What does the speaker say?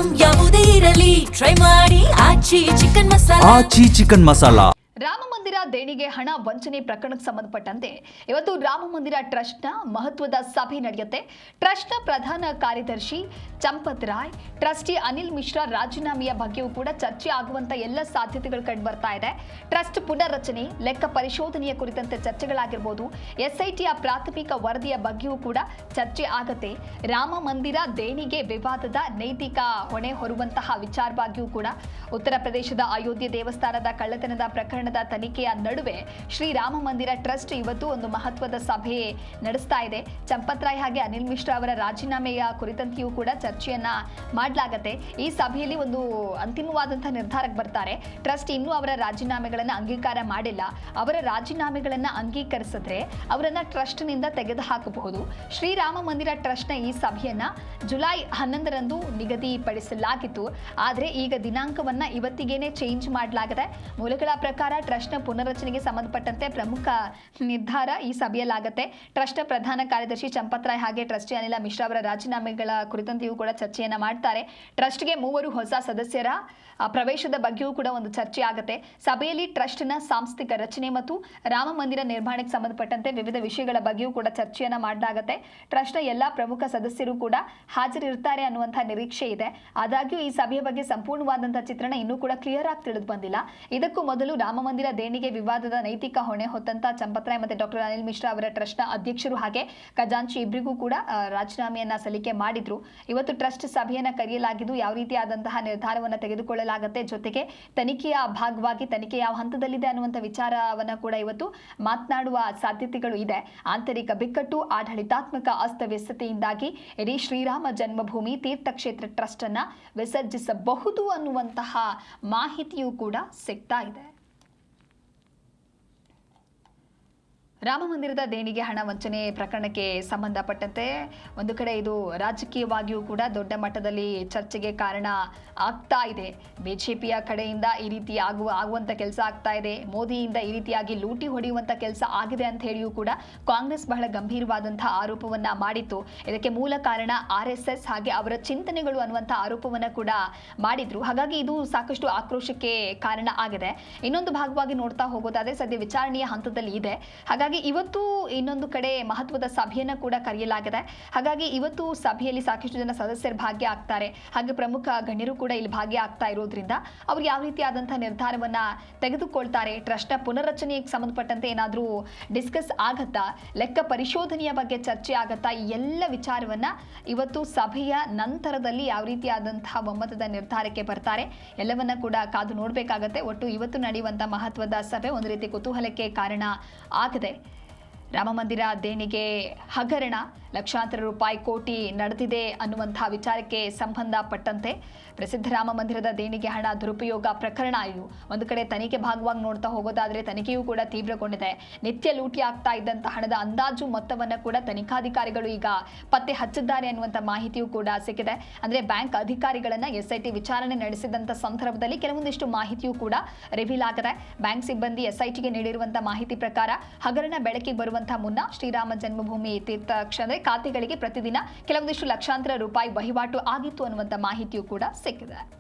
Item ಯಾವುದೇ ಇರಲಿ try ಮಾಡಿ ಆಚಿ ಚಿಕನ್ ಮಸಾಲಾ. ರಾಮ ಮಂದಿರ ದೇಣಿಗೆ ಹಣ ವಂಚನೆ ಪ್ರಕರಣಕ್ಕೆ ಸಂಬಂಧಪಟ್ಟಂತೆ ಇವತ್ತು ರಾಮ ಮಂದಿರ ಟ್ರಸ್ಟ್ನ ಮಹತ್ವದ ಸಭೆ ನಡೆಯುತ್ತೆ. ಟ್ರಸ್ಟ್ನ ಪ್ರಧಾನ ಕಾರ್ಯದರ್ಶಿ ಚಂಪತ್ ರಾಯ್, ಟ್ರಸ್ಟಿ ಅನಿಲ್ ಮಿಶ್ರಾ ರಾಜೀನಾಮೆಯ ಬಗ್ಗೆಯೂ ಕೂಡ ಚರ್ಚೆ ಆಗುವಂತ ಎಲ್ಲ ಸಾಧ್ಯತೆಗಳು ಕಂಡು ಬರ್ತಾ ಇದೆ. ಟ್ರಸ್ಟ್ ಪುನರ್ರಚನೆ, ಲೆಕ್ಕ ಪರಿಶೋಧನೆಯ ಕುರಿತಂತೆ ಚರ್ಚೆಗಳಾಗಿರ್ಬೋದು, ಎಸ್ಐಟಿಯ ಪ್ರಾಥಮಿಕ ವರದಿಯ ಬಗ್ಗೆಯೂ ಕೂಡ ಚರ್ಚೆ ಆಗತ್ತೆ. ರಾಮ ಮಂದಿರ ದೇಣಿಗೆ ವಿವಾದದ ನೈತಿಕ ಹೊಣೆ ಹೊರುವಂತಹ ವಿಚಾರವಾಗಿಯೂ ಕೂಡ ಉತ್ತರ ಪ್ರದೇಶದ ಅಯೋಧ್ಯೆ ದೇವಸ್ಥಾನದ ಕಳ್ಳತನದ ಪ್ರಕರಣದ ತನಿಖೆಯ ನಡುವೆ ಶ್ರೀರಾಮ ಮಂದಿರ ಟ್ರಸ್ಟ್ ಇವತ್ತು ಒಂದು ಮಹತ್ವದ ಸಭೆ ನಡೆಸ್ತಾ ಇದೆ. ಚಂಪತ್ ರಾಯ್ ಹಾಗೆ ಅನಿಲ್ ಮಿಶ್ರಾ ಅವರ ರಾಜೀನಾಮೆಯ ಕುರಿತಂತೆಯೂ ಕೂಡ ಚರ್ಚೆಯನ್ನ ಮಾಡಲಾಗತ್ತೆ. ಈ ಸಭೆಯಲ್ಲಿ ಒಂದು ಅಂತಿಮವಾದಂತಹ ನಿರ್ಧಾರಕ್ಕೆ ಬರ್ತಾರೆ. ಟ್ರಸ್ಟ್ ಇನ್ನೂ ಅವರ ರಾಜೀನಾಮೆಗಳನ್ನ ಅಂಗೀಕಾರ ಮಾಡಿಲ್ಲ. ಅವರ ರಾಜೀನಾಮೆಗಳನ್ನ ಅಂಗೀಕರಿಸಿದ್ರೆ ಅವರನ್ನ ಟ್ರಸ್ಟ್ ನಿಂದ ತೆಗೆದು ಹಾಕಬಹುದು. ಶ್ರೀರಾಮ ಮಂದಿರ ಟ್ರಸ್ಟ್ನ ಈ ಸಭೆಯನ್ನ ಜುಲೈ 11ರಂದು ನಿಗದಿಪಡಿಸಲಾಗಿತ್ತು. ಆದರೆ ಈಗ ದಿನಾಂಕವನ್ನ ಇವತ್ತಿಗೇನೆ ಚೇಂಜ್ ಮಾಡಲಾಗಿದೆ. ಮೂಲಗಳ ಪ್ರಕಾರ ಟ್ರಸ್ಟ್ನ ಪುನರ್ರಚನೆಗೆ ಸಂಬಂಧಪಟ್ಟಂತೆ ಪ್ರಮುಖ ನಿರ್ಧಾರ ಈ ಸಭೆಯಲ್ಲಾಗುತ್ತೆ. ಟ್ರಸ್ಟ್ನ ಪ್ರಧಾನ ಕಾರ್ಯದರ್ಶಿ ಚಂಪತ್ ರಾಯ್ ಹಾಗೆ ಟ್ರಸ್ಟಿ ಅನಿಲ್ ಮಿಶ್ರಾ ಅವರ ರಾಜೀನಾಮೆಗಳ ಕುರಿತಂತೆಯೂ ಕೂಡ ಚರ್ಚೆಯನ್ನ ಮಾಡ್ತಾರೆ. ಟ್ರಸ್ಟ್ಗೆ 3 ಹೊಸ ಸದಸ್ಯರ ಪ್ರವೇಶದ ಬಗ್ಗೆಯೂ ಕೂಡ ಒಂದು ಚರ್ಚೆ ಆಗುತ್ತೆ. ಸಭೆಯಲ್ಲಿ ಟ್ರಸ್ಟ್ನ ಸಾಂಸ್ಥಿಕ ರಚನೆ ಮತ್ತು ರಾಮ ಮಂದಿರ ನಿರ್ಮಾಣಕ್ಕೆ ಸಂಬಂಧಪಟ್ಟಂತೆ ವಿವಿಧ ವಿಷಯಗಳ ಬಗ್ಗೆಯೂ ಕೂಡ ಚರ್ಚೆಯನ್ನ ಮಾಡಲಾಗುತ್ತೆ. ಟ್ರಸ್ಟ್ನ ಎಲ್ಲಾ ಪ್ರಮುಖ ಸದಸ್ಯರು ಕೂಡ ಹಾಜರಿರ್ತಾರೆ ಅನ್ನುವಂತಹ ನಿರೀಕ್ಷೆ ಇದೆ. ಆದಾಗ್ಯೂ ಈ ಸಭೆಯ ಬಗ್ಗೆ ಸಂಪೂರ್ಣವಾದಂತಹ ಚಿತ್ರಣ ಇನ್ನೂ ಕೂಡ ಕ್ಲಿಯರ್ ಆಗಿ ತಿಳಿದು ಬಂದಿಲ್ಲ. ಇದಕ್ಕೂ ಮೊದಲು ರಾಮ ಮಂದಿರ ದೇಣಿಗೆ ವಿವಾದದ ನೈತಿಕ ಹೊಣೆ ಹೊತ್ತಂತ ಚಂಪತ್ ರಾಯ್ ಮತ್ತು ಡಾಕ್ಟರ್ ಅನಿಲ್ ಮಿಶ್ರಾ ಅವರ ಟ್ರಸ್ಟ್ನ ಅಧ್ಯಕ್ಷರು ಹಾಗೆ ಖಜಾಂಚಿ ಇಬ್ಬರಿಗೂ ಕೂಡ ರಾಜೀನಾಮೆಯನ್ನ ಸಲ್ಲಿಕೆ ಮಾಡಿದ್ರು. ಇವತ್ತು ಟ್ರಸ್ಟ್ ಸಭೆಯನ್ನ ಕರೆಯಲಾಗಿದ್ದು ಯಾವ ರೀತಿಯಾದಂತಹ ನಿರ್ಧಾರವನ್ನು ತೆಗೆದುಕೊಳ್ಳಲಾಗುತ್ತೆ, ಜೊತೆಗೆ ತನಿಖೆಯ ಭಾಗವಾಗಿ ತನಿಖೆ ಯಾವ ಹಂತದಲ್ಲಿದೆ ಅನ್ನುವಂಥ ವಿಚಾರವನ್ನ ಕೂಡ ಇವತ್ತು ಮಾತನಾಡುವ ಸಾಧ್ಯತೆಗಳು ಇದೆ. ಆಂತರಿಕ ಬಿಕ್ಕಟ್ಟು, ಆಡಳಿತಾತ್ಮಕ ಅಸ್ತವ್ಯಸ್ತತೆಯಿಂದಾಗಿ ಇಡೀ ಶ್ರೀರಾಮ ಜನ್ಮಭೂಮಿ ತೀರ್ಥಕ್ಷೇತ್ರ ಟ್ರಸ್ಟ್ ಅನ್ನ ವಿಸರ್ಜಿಸಬಹುದು ಅನ್ನುವಂತಹ ಮಾಹಿತಿಯೂ ಕೂಡ ಸಿಗ್ತಾ ಇದೆ. ರಾಮ ಮಂದಿರದ ದೇಣಿಗೆ ಹಣ ವಂಚನೆ ಪ್ರಕರಣಕ್ಕೆ ಸಂಬಂಧಪಟ್ಟಂತೆ ಒಂದು ಕಡೆ ಇದು ರಾಜಕೀಯವಾಗಿಯೂ ಕೂಡ ದೊಡ್ಡ ಮಟ್ಟದಲ್ಲಿ ಚರ್ಚೆಗೆ ಕಾರಣ ಆಗ್ತಾ ಇದೆ. ಬಿಜೆಪಿಯ ಕಡೆಯಿಂದ ಈ ರೀತಿ ಆಗುವಂತ ಕೆಲಸ ಆಗ್ತಾ ಇದೆ. ಮೋದಿಯಿಂದ ಈ ರೀತಿಯಾಗಿ ಲೂಟಿ ಹೊಡೆಯುವಂತ ಕೆಲಸ ಆಗಿದೆ ಅಂತ ಹೇಳಿಯೂ ಕೂಡ ಕಾಂಗ್ರೆಸ್ ಬಹಳ ಗಂಭೀರವಾದಂತಹ ಆರೋಪವನ್ನ ಮಾಡಿತ್ತು. ಇದಕ್ಕೆ ಮೂಲ ಕಾರಣ RSS ಹಾಗೆ ಅವರ ಚಿಂತನೆಗಳು ಅನ್ನುವಂಥ ಆರೋಪವನ್ನ ಕೂಡ ಮಾಡಿದ್ರು. ಹಾಗಾಗಿ ಇದು ಸಾಕಷ್ಟು ಆಕ್ರೋಶಕ್ಕೆ ಕಾರಣ ಆಗಿದೆ. ಇನ್ನೊಂದು ಭಾಗವಾಗಿ ನೋಡ್ತಾ ಹೋಗೋದಾದ್ರೆ ಸದ್ಯ ವಿಚಾರಣೆಯ ಹಂತದಲ್ಲಿ ಇದೆ. ಹಾಗಾಗಿ ಇವತ್ತು ಇನ್ನೊಂದು ಕಡೆ ಮಹತ್ವದ ಸಭೆಯನ್ನ ಕೂಡ ಕರೆಯಲಾಗಿದೆ. ಹಾಗಾಗಿ ಇವತ್ತು ಸಭೆಯಲ್ಲಿ ಸಾಕಷ್ಟು ಜನ ಸದಸ್ಯರು ಭಾಗ್ಯ ಆಗ್ತಾರೆ. ಹಾಗೆ ಪ್ರಮುಖ ಗಣ್ಯರು ಕೂಡ ಇಲ್ಲಿ ಭಾಗ್ಯ ಆಗ್ತಾ ಇರೋದ್ರಿಂದ ಅವ್ರು ಯಾವ ರೀತಿಯಾದಂತಹ ನಿರ್ಧಾರವನ್ನ ತೆಗೆದುಕೊಳ್ತಾರೆ, ಟ್ರಸ್ಟ್ನ ಪುನರ್ರಚನೆಗೆ ಸಂಬಂಧಪಟ್ಟಂತೆ ಏನಾದರೂ ಡಿಸ್ಕಸ್ ಆಗತ್ತಾ, ಲೆಕ್ಕ ಪರಿಶೋಧನೆಯ ಬಗ್ಗೆ ಚರ್ಚೆ ಆಗತ್ತಾ, ಈ ಎಲ್ಲ ವಿಚಾರವನ್ನ ಇವತ್ತು ಸಭೆಯ ನಂತರದಲ್ಲಿ ಯಾವ ರೀತಿಯಾದಂತಹ ಒಮ್ಮತದ ನಿರ್ಧಾರಕ್ಕೆ ಬರ್ತಾರೆ ಎಲ್ಲವನ್ನ ಕೂಡ ಕಾದು ನೋಡಬೇಕಾಗತ್ತೆ. ಒಟ್ಟು ಇವತ್ತು ನಡೆಯುವಂತಹ ಮಹತ್ವದ ಸಭೆ ಒಂದು ರೀತಿ ಕುತೂಹಲಕ್ಕೆ ಕಾರಣ ಆಗಿದೆ. ರಾಮ ಮಂದಿರ ದೇಣಿಗೆ ಹಗರಣ, ಲಕ್ಷಾಂತರ ರೂಪಾಯಿ ಕೋಟಿ ನಡೆದಿದೆ ಅನ್ನುವಂತಹ ವಿಚಾರಕ್ಕೆ ಸಂಬಂಧಪಟ್ಟಂತೆ ಪ್ರಸಿದ್ಧ ರಾಮ ಮಂದಿರದ ದೇಣಿಗೆ ಹಣ ದುರುಪಯೋಗ ಪ್ರಕರಣ ಇದು ಒಂದು ಕಡೆ ತನಿಖೆ ಭಾಗವಾಗಿ ನೋಡ್ತಾ ಹೋಗೋದಾದ್ರೆ ತನಿಖೆಯೂ ಕೂಡ ತೀವ್ರಗೊಂಡಿದೆ. ನಿತ್ಯ ಲೂಟಿ ಆಗ್ತಾ ಇದ್ದಂತಹ ಹಣದ ಅಂದಾಜು ಮೊತ್ತವನ್ನು ಕೂಡ ತನಿಖಾಧಿಕಾರಿಗಳು ಈಗ ಪತ್ತೆ ಹಚ್ಚಿದ್ದಾರೆ ಅನ್ನುವಂಥ ಮಾಹಿತಿಯೂ ಕೂಡ ಸಿಕ್ಕಿದೆ. ಅಂದ್ರೆ ಬ್ಯಾಂಕ್ ಅಧಿಕಾರಿಗಳನ್ನ SIT ವಿಚಾರಣೆ ನಡೆಸಿದಂತ ಸಂದರ್ಭದಲ್ಲಿ ಕೆಲವೊಂದಿಷ್ಟು ಮಾಹಿತಿಯೂ ಕೂಡ ರಿವೀಲ್ ಆಗಿದೆ. ಬ್ಯಾಂಕ್ ಸಿಬ್ಬಂದಿ SITಗೆ ನೀಡಿರುವಂತಹ ಮಾಹಿತಿ ಪ್ರಕಾರ ಹಗರಣ ಬೆಳಕಿಗೆ ಬರುವಂತಹ ಮುನ್ನ ಶ್ರೀರಾಮ ಜನ್ಮಭೂಮಿ ತೀರ್ಥಕ್ಷೇತ್ರ ಖಾತೆಗಳಿಗೆ ಪ್ರತಿದಿನ ಕೆಲವೊಂದಿಷ್ಟು ಲಕ್ಷಾಂತರ ರೂಪಾಯಿ ವಹಿವಾಟು ಆಗಿತ್ತು ಅನ್ನುವಂಥ ಮಾಹಿತಿಯೂ ಕೂಡ ಸಿಕ್ಕಿದೆ.